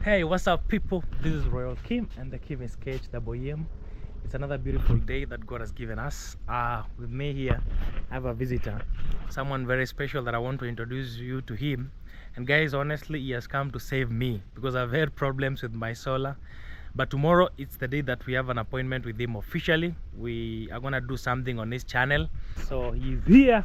Hey, what's up, people? This is Royal Kim, and the Kim is KHWM. It's another beautiful day that God has given us. With me here, I have a visitor, someone very special that I want to introduce you to him. And guys, honestly, he has come to save me because I've had problems with my solar. But tomorrow, it's the day that we have an appointment with him officially. We are gonna do something on his channel. So he's here.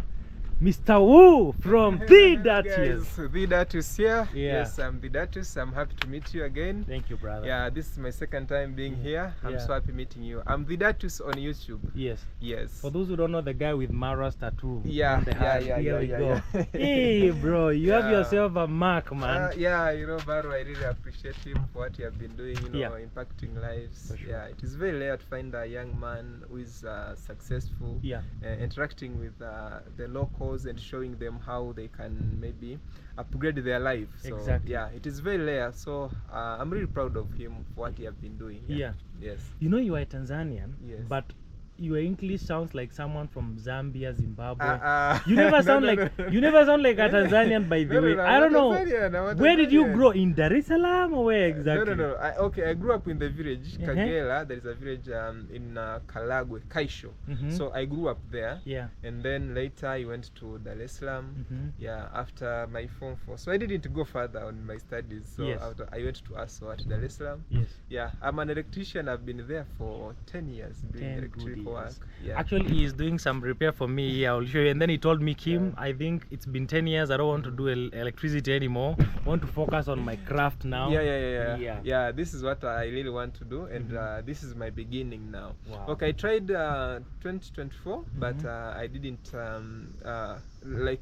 Mr. Wu from The Datius. The Datius here. Yeah. Yes, I'm The Datius. I'm happy to meet you again. Thank you, brother. Yeah, this is my second time being here. I'm so happy meeting you. I'm The Datius on YouTube. Yes. Yes. For those who don't know, the guy with Mara's tattoo. Yeah, on the hand. Here we go. yeah. Hey, bro, you have yourself a mark, man. Yeah, you know, Baro, I really appreciate him for what you have been doing, you know, Yeah. impacting lives. Sure. Yeah, it is very rare to find a young man who is successful, interacting with the locals and showing them how they can maybe upgrade their life. So yeah, it is very rare. So I'm really proud of him for what he has been doing. Yeah. Yes. You know, you are Tanzanian, Yes. but your English sounds like someone from Zambia, Zimbabwe. You never sound you never sound like a Tanzanian, by the way. I don't know. Where did you grow? In Dar es Salaam or where exactly? No. I grew up in the village Kagera. There is a village in Kalagwe, Kaisho. So I grew up there. Yeah. And then later I went to Dar es Salaam. Yeah, after my Form 4. So I didn't go further on my studies. So after I went to ASO at Dar es Salaam. Yes. Yeah, I'm an electrician. I've been there for 10 years doing electrical work. Yeah. Actually, he is doing some repair for me here. I'll show you. And then he told me, Kim, I think it's been 10 years. I don't want to do electricity anymore. I want to focus on my craft now. Yeah, this is what I really want to do. And this is my beginning now. Wow. Okay, I tried 2024, but I didn't I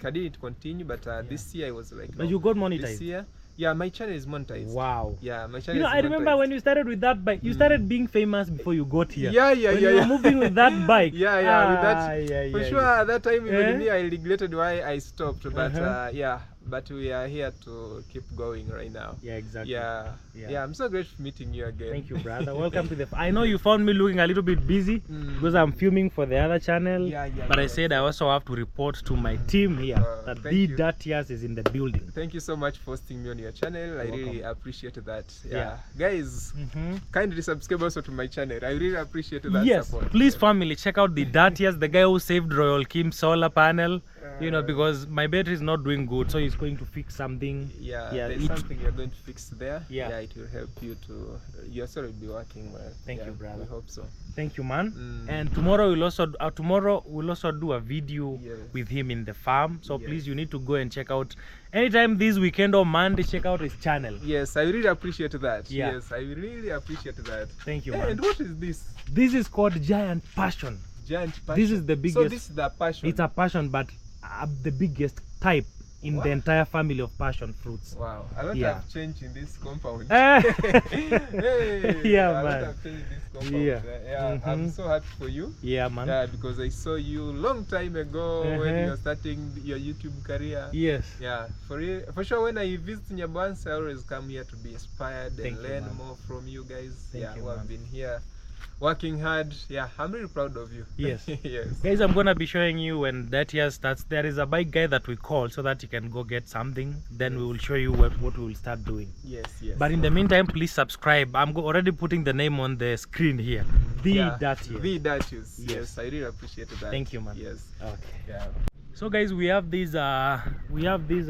didn't continue. But this year I was like, but you got monetized. This year. Yeah, my channel is monetized. Wow. Yeah, my channel. You know, is I remember when you started with that bike. You started being famous before you got here. You were moving with that bike. With that. For sure, at that time, even me, I regretted why I stopped. But but we are here to keep going right now. Yeah, exactly. Yeah, I'm so grateful meeting you again. Thank you, brother. Welcome to the. I know you found me looking a little bit busy because I'm filming for the other channel. But I said I also have to report to my team here that The Datius is in the building. Thank you so much for hosting me on your channel. I really appreciate that. Guys, kindly subscribe also to my channel. I really appreciate that support. Please, family, check out The Datius, the guy who saved Royal Kim's solar panel. You know, because my battery is not doing good, so he's going to fix something. There's something you're going to fix there. It will help you to. Your solar will be working well. Thank you, brother. We hope so. Thank you, man. And tomorrow we'll also do a video with him in the farm. So please, you need to go and check out. Anytime this weekend or Monday, check out his channel. Yes, I really appreciate that. Yes, I really appreciate that. Thank you, man. And what is this? This is called Giant Passion. Giant Passion. This is the biggest. So this is the passion. It's a passion, but the biggest type in the entire family of passion fruits. Wow, a lot have changed in this compound. Man. A lot have changed in this compound. I'm so happy for you. Yeah, man. Because I saw you long time ago when you were starting your YouTube career. Yes. Yeah, for sure. When I visit Nyabansi, I always come here to be inspired and learn more from you guys. Who have been here working hard. I'm really proud of you. Yes. Yes. Guys, I'm gonna be showing you when that year starts. There is a bike guy that we call so that you can go get something. Then we will show you what we will start doing. Yes. But in the meantime, please subscribe. I'm already putting the name on the screen here. The Datius. The Datius. Yes, I really appreciate that. Thank you, man. Yes. Okay. So guys, we have these a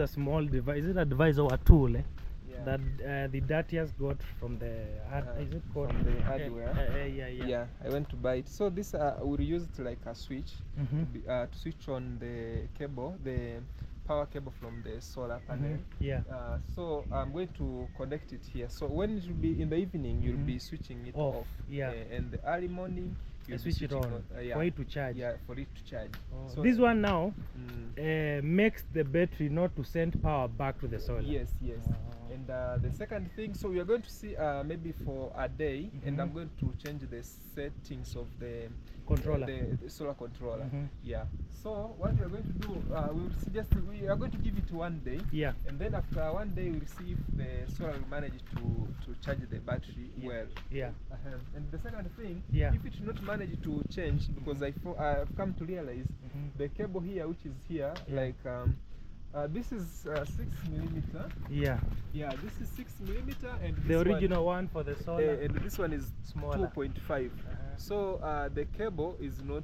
small device. Is it a device or a tool? That the Datius got from the is it called from the hardware? Yeah. I went to buy it. So this we'll use it like a switch to switch on the cable, the power cable from the solar panel. So I'm going to connect it here. So when it will be in the evening, you'll be switching it off. And the early morning, you switch it on for it to charge. For it to charge. So this one now makes the battery not to send power back to the solar. Yes. And the second thing, so we are going to see maybe for a day, and I'm going to change the settings of the controller, the solar controller. So what we are going to do, we are going to give it 1 day. And then after 1 day, we'll see if the solar will manage to charge the battery well. And the second thing, if it not manage to change, because I've come to realize the cable here, which is here, like This is 6mm. Yeah. Yeah, this is 6mm, and the original one for the solar. And this one is smaller. 2.5. So the cable is not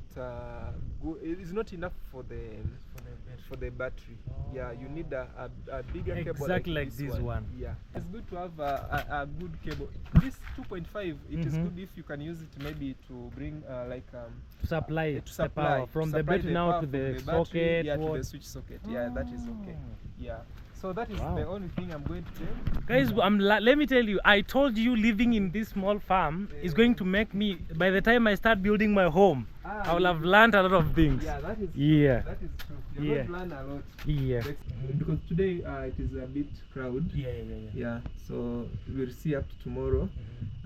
good. It is not enough for the battery. Yeah, you need a bigger cable. Exactly like this one. Yeah, it's good to have a good cable. This 2.5, it is good if you can use it maybe to bring to supply the power from the battery now to the socket. Yeah, to the switch socket. Yeah, that is okay. Yeah. So that is the only thing I'm going to tell. Guys, let me tell you, I told you living in this small farm is going to make me, by the time I start building my home, I will have learned a lot of things. Yeah, that is that is true. You're going to learn a lot. Yeah. Because today it is a bit crowded. Yeah. So we'll see up to tomorrow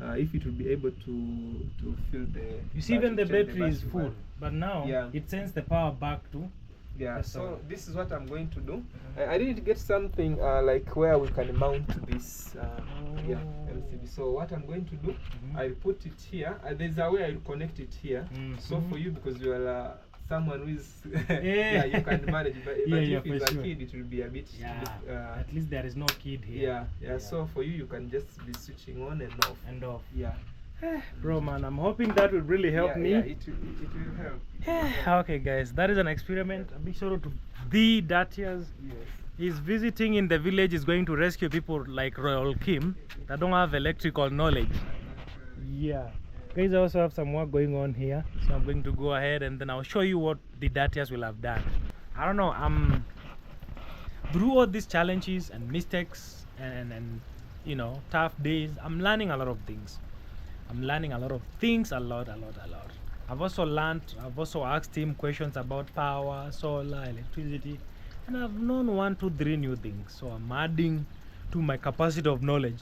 if it will be able to fill the. You see, even the battery is full, but now it sends the power back to. Yeah, so this is what I'm going to do. I didn't get something like where we can mount this LCD. So what I'm going to do, I'll put it here. There's a way I'll connect it here. So for you, because you are someone who is you can manage. But if it's a kid, it will be a bit. At least there is no kid here. Yeah. So for you, you can just be switching on and off. Yeah. Bro, man, I'm hoping that will really help me. Yeah, it will help. Okay, guys, that is an experiment. A big shout out to the Datias. Yes. He's visiting in the village. Is going to rescue people like Royal Kim that don't have electrical knowledge. Yeah. Guys, I also have some work going on here, so I'm going to go ahead and then I'll show you what the Datias will have done. I don't know. Through all these challenges and mistakes and you know, tough days, I'm learning a lot of things. I'm learning a lot of things, a lot. I've also asked him questions about power, solar, electricity, and I've known 1, 2, 3 new things. So I'm adding to my capacity of knowledge.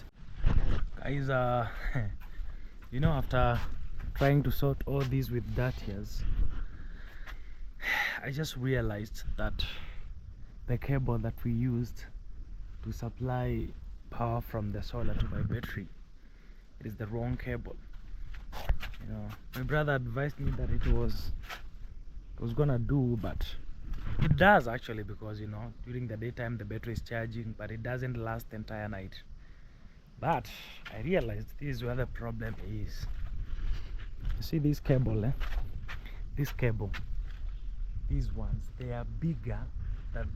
Guys, you know, after trying to sort all these with Datias, I just realized that the cable that we used to supply power from the solar to my battery, it is the wrong cable. You know, my brother advised me that it was gonna do, but it does actually, because you know, during the daytime the battery is charging, but it doesn't last the entire night. But I realized this is where the problem is. You see this cable, this cable, these ones, they are bigger than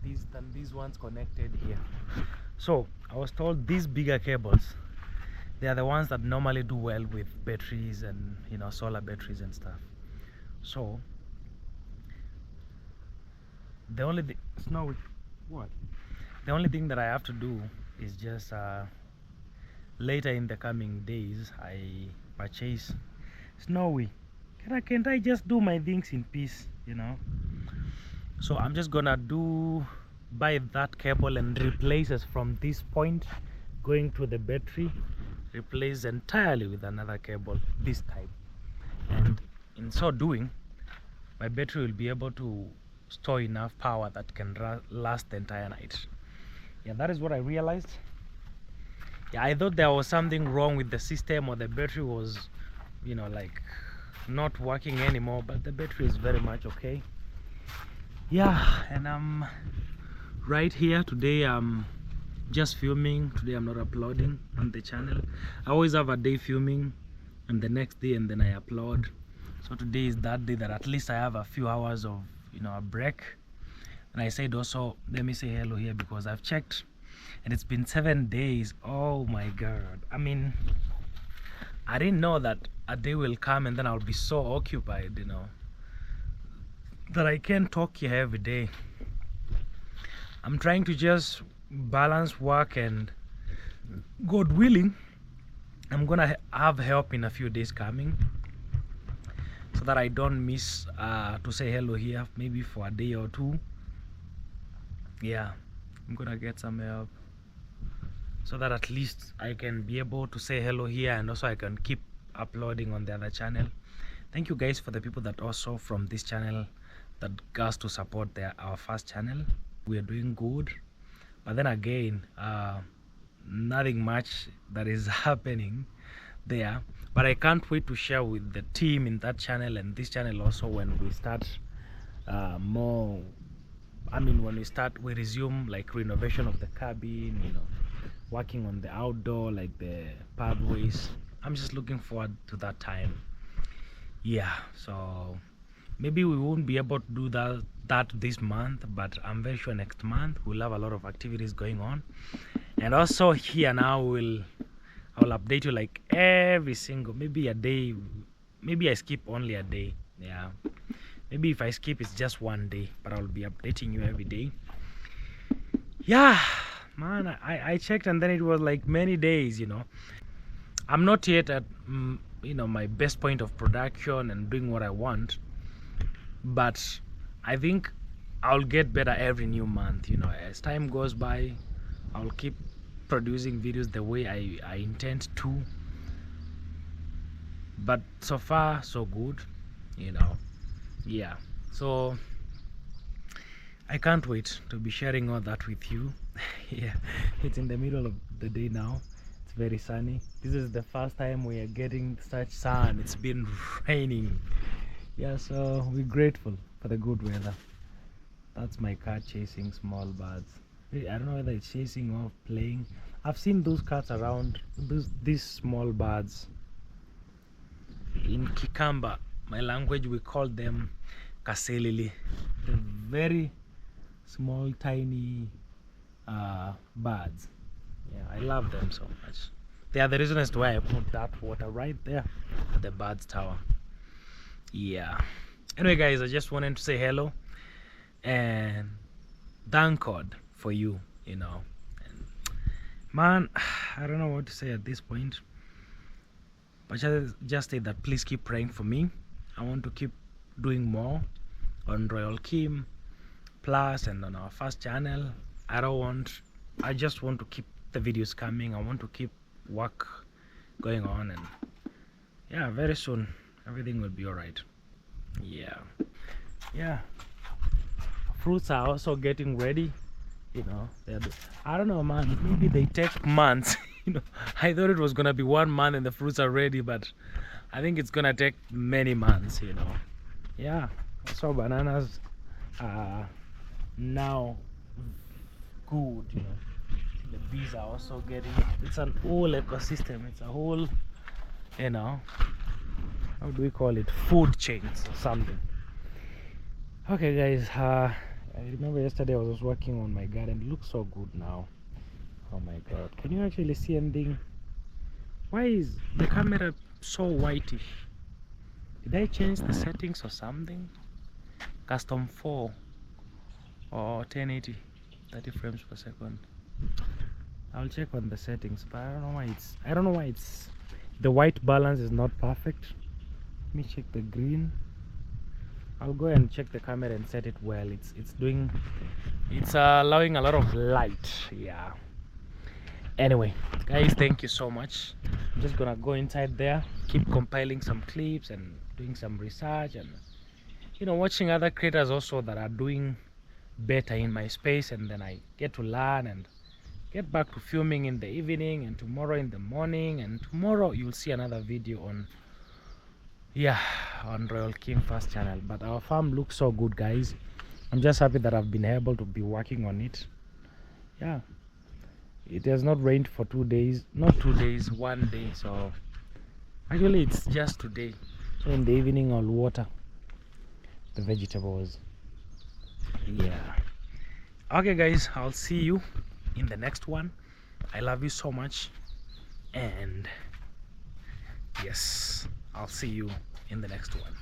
these ones connected here. So I was told these bigger cables, they are the ones that normally do well with batteries and, you know, solar batteries and stuff. So the only thing, the only thing that I have to do is just later in the coming days I purchase Snowy. Can't I just do my things in peace, you know? So I'm just gonna buy that cable and replace it from this point going to the battery, replace entirely with another cable this time, and in so doing my battery will be able to store enough power that can last the entire night. Yeah, that is what I realized. Yeah, I thought there was something wrong with the system, or the battery was, you know, like not working anymore, but the battery is very much okay. Yeah, and I'm right here today. I'm just filming. Today I'm not uploading on the channel. I always have a day filming and the next day, and then I upload. So today is that day that at least I have a few hours of, you know, a break. And I said also, let me say hello here, because I've checked and it's been 7 days. Oh my god, I mean, I didn't know that a day will come and then I'll be so occupied, you know, that I can't talk here every day. I'm trying to just balance work, and God willing, I'm gonna have help in a few days coming, so that I don't miss to say hello here, maybe for a day or two. Yeah, I'm gonna get some help so that at least I can be able to say hello here, and also I can keep uploading on the other channel. Thank you guys for the people that also from this channel that got to support our first channel. We are doing good, but then again, nothing much that is happening there, but I can't wait to share with the team in that channel and this channel also when we start more I mean, when we resume like renovation of the cabin, you know, working on the outdoor, like the pathways. I'm just looking forward to that time. Yeah, so maybe we won't be able to do that this month, but I'm very sure next month we'll have a lot of activities going on. And also here now I'll update you like every single, maybe a day, maybe I skip only a day. Yeah, maybe if I skip it's just one day, but I'll be updating you every day. Yeah, man, I checked and then it was like many days, you know. I'm not yet at you know, my best point of production and doing what I want, but I think I'll get better every new month, you know. As time goes by, I'll keep producing videos the way I intend to, but so far so good, you know. Yeah, so I can't wait to be sharing all that with you. Yeah, it's in the middle of the day now. It's very sunny. This is the first time we are getting such sun. It's been raining. Yeah, so we're grateful for the good weather. That's my cat chasing small birds. I don't know whether it's chasing or playing. I've seen those cats around, these small birds. In Kikamba, my language, we call them kaselili. They're very small, tiny birds. Yeah, I love them so much. They are the reason as to why I put that water right there at the birds tower. Yeah, anyway guys, I just wanted to say hello and thank God for you, you know. And man, I don't know what to say at this point, but just say that please keep praying for me. I want to keep doing more on Royal Kim Plus and on our first channel. I just want to keep the videos coming. I want to keep work going on, and yeah, very soon everything will be all right. Yeah, fruits are also getting ready, you know. I don't know, man, maybe they take months. You know, I thought it was gonna be 1 month and the fruits are ready, but I think it's gonna take many months, you know. Yeah, so bananas are now good, you know. The bees are also getting, it's an whole ecosystem, it's a whole, you know, how do we call it, food chains or something. Okay guys, I remember yesterday I was working on my garden. It looks so good now. Oh my god, can you actually see anything? Why is the camera so whitish? Did I change the settings or something? Custom 4 or 1080 30 frames per second. I'll check on the settings, but I don't know why it's the white balance is not perfect. Let me check the green. I'll go and check the camera and set it well. It's allowing a lot of light. Yeah, anyway guys, thank you so much. I'm just gonna go inside there, keep compiling some clips and doing some research, and you know, watching other creators also that are doing better in my space, and then I get to learn and get back to filming in the evening, and tomorrow in the morning, and tomorrow you'll see another video on Royal King first channel. But our farm looks so good, guys. I'm just happy that I've been able to be working on it. Yeah, it has not rained for 2 days, not 2 days, 1 day. So actually it's just today. So in the evening I'll water the vegetables. Yeah, okay guys, I'll see you in the next one. I love you so much, and yes, I'll see you in the next one.